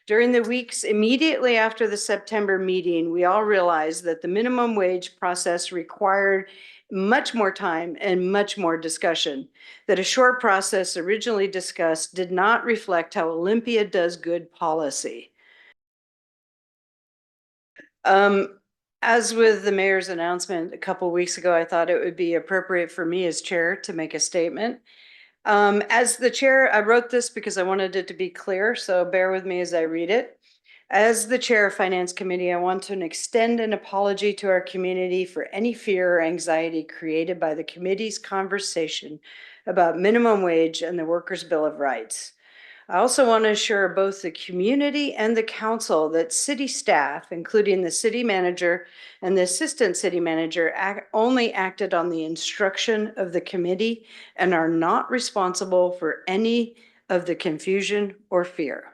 During the weeks immediately after the September meeting, we all realized that the minimum wage process required much more time and much more discussion, that a short process originally discussed did not reflect how Olympia does good policy. As with the mayor's announcement a couple of weeks ago, I thought it would be appropriate for me as chair to make a statement. As the chair, I wrote this because I wanted it to be clear, so bear with me as I read it. As the chair of Finance Committee, I want to extend an apology to our community for any fear or anxiety created by the committee's conversation about minimum wage and the Workers' Bill of Rights. I also want to assure both the community and the council that city staff, including the city manager and the assistant city manager, only acted on the instruction of the committee and are not responsible for any of the confusion or fear.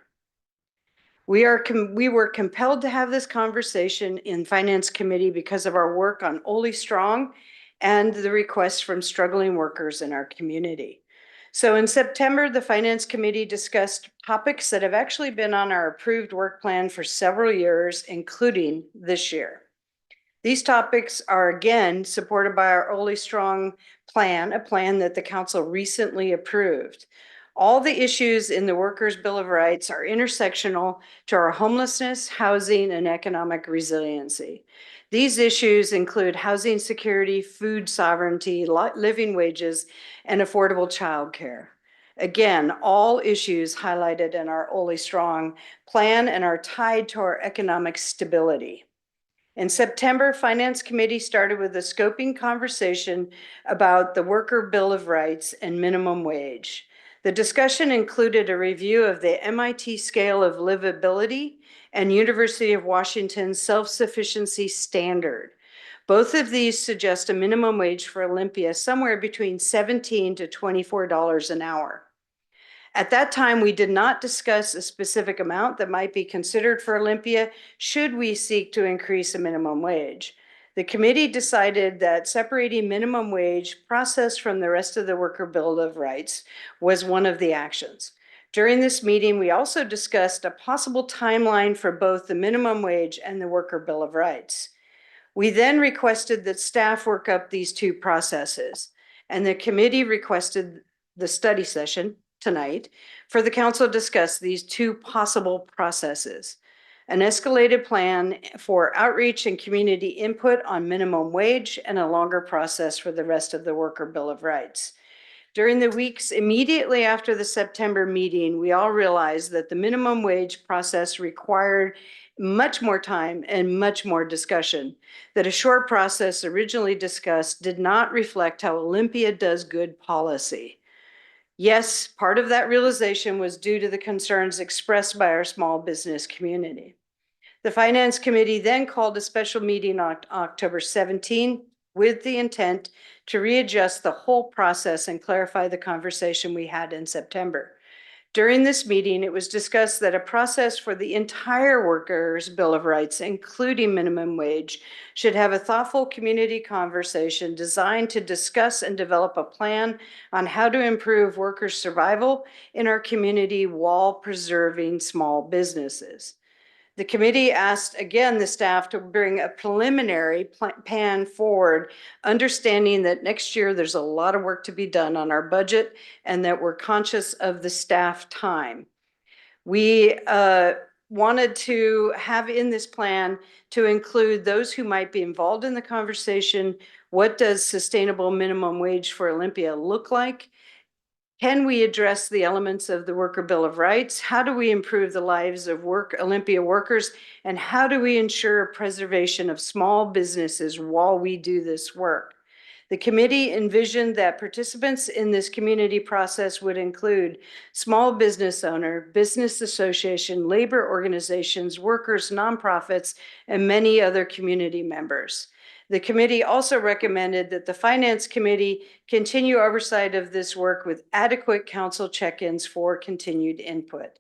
We were compelled to have this conversation in Finance Committee because of our work on Oli Strong and the requests from struggling workers in our community. So in September, the Finance Committee discussed topics that have actually been on our approved work plan for several years, including this year. These topics are again supported by our Oli Strong plan, a plan that the council recently approved. All the issues in the Workers' Bill of Rights are intersectional to our homelessness, housing, and economic resiliency. These issues include housing security, food sovereignty, living wages, and affordable childcare. Again, all issues highlighted in our Oli Strong plan and are tied to our economic stability. In September, Finance Committee started with a scoping conversation about the Worker Bill of Rights and minimum wage. The discussion included a review of the MIT scale of livability and University of Washington's self-sufficiency standard. Both of these suggest a minimum wage for Olympia somewhere between $17 to $24 an hour. At that time, we did not discuss a specific amount that might be considered for Olympia should we seek to increase a minimum wage. The committee decided that separating minimum wage process from the rest of the Worker Bill of Rights was one of the actions. During this meeting, we also discussed a possible timeline for both the minimum wage and the Worker Bill of Rights. We then requested that staff work up these two processes, and the committee requested the study session tonight for the council to discuss these two possible processes: an escalated plan for outreach and community input on minimum wage, and a longer process for the rest of the Worker Bill of Rights. During the weeks immediately after the September meeting, we all realized that the minimum wage process required much more time and much more discussion, that a short process originally discussed did not reflect how Olympia does good policy. Yes, part of that realization was due to the concerns expressed by our small business community. The Finance Committee then called a special meeting on October 17 with the intent to readjust the whole process and clarify the conversation we had in September. During this meeting, it was discussed that a process for the entire Workers' Bill of Rights, including minimum wage, should have a thoughtful community conversation designed to discuss and develop a plan on how to improve workers' survival in our community while preserving small businesses. The committee asked again the staff to bring a preliminary plan forward, understanding that next year there's a lot of work to be done on our budget and that we're conscious of the staff time. We wanted to have in this plan to include those who might be involved in the conversation. What does sustainable minimum wage for Olympia look like? Can we address the elements of the Worker Bill of Rights? How do we improve the lives of Olympia workers? And how do we ensure preservation of small businesses while we do this work? The committee envisioned that participants in this community process would include small business owner, business association, labor organizations, workers, nonprofits, and many other community members. The committee also recommended that the Finance Committee continue oversight of this work with adequate council check-ins for continued input.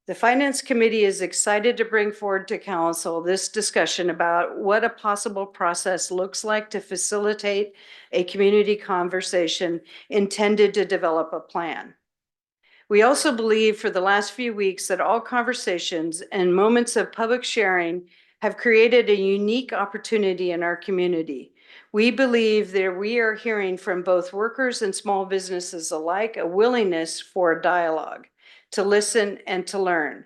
The Finance Committee is excited to bring forward to Council this discussion about what a possible process looks like to facilitate a community conversation intended to develop a plan. We also believe for the last few weeks that all conversations and moments of public sharing have created a unique opportunity in our community. We believe that we are hearing from both workers and small businesses alike a willingness for a dialogue, to listen and to learn.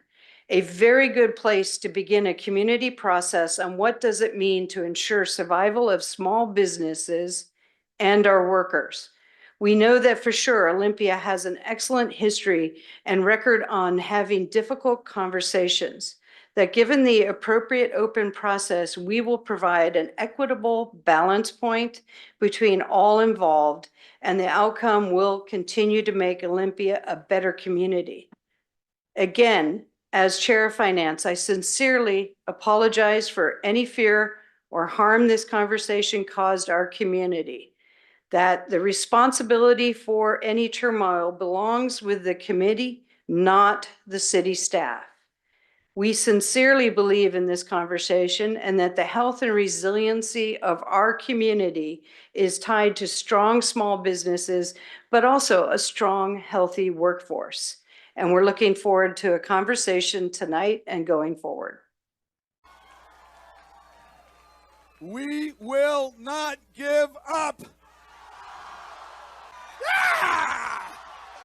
A very good place to begin a community process on what does it mean to ensure survival of small businesses and our workers. We know that for sure Olympia has an excellent history and record on having difficult conversations, that given the appropriate open process, we will provide an equitable balance point between all involved, and the outcome will continue to make Olympia a better community. Again, as Chair of Finance, I sincerely apologize for any fear or harm this conversation caused our community, that the responsibility for any turmoil belongs with the committee, not the city staff. We sincerely believe in this conversation and that the health and resiliency of our community is tied to strong small businesses, but also a strong, healthy workforce. And we're looking forward to a conversation tonight and going forward. We will not give up.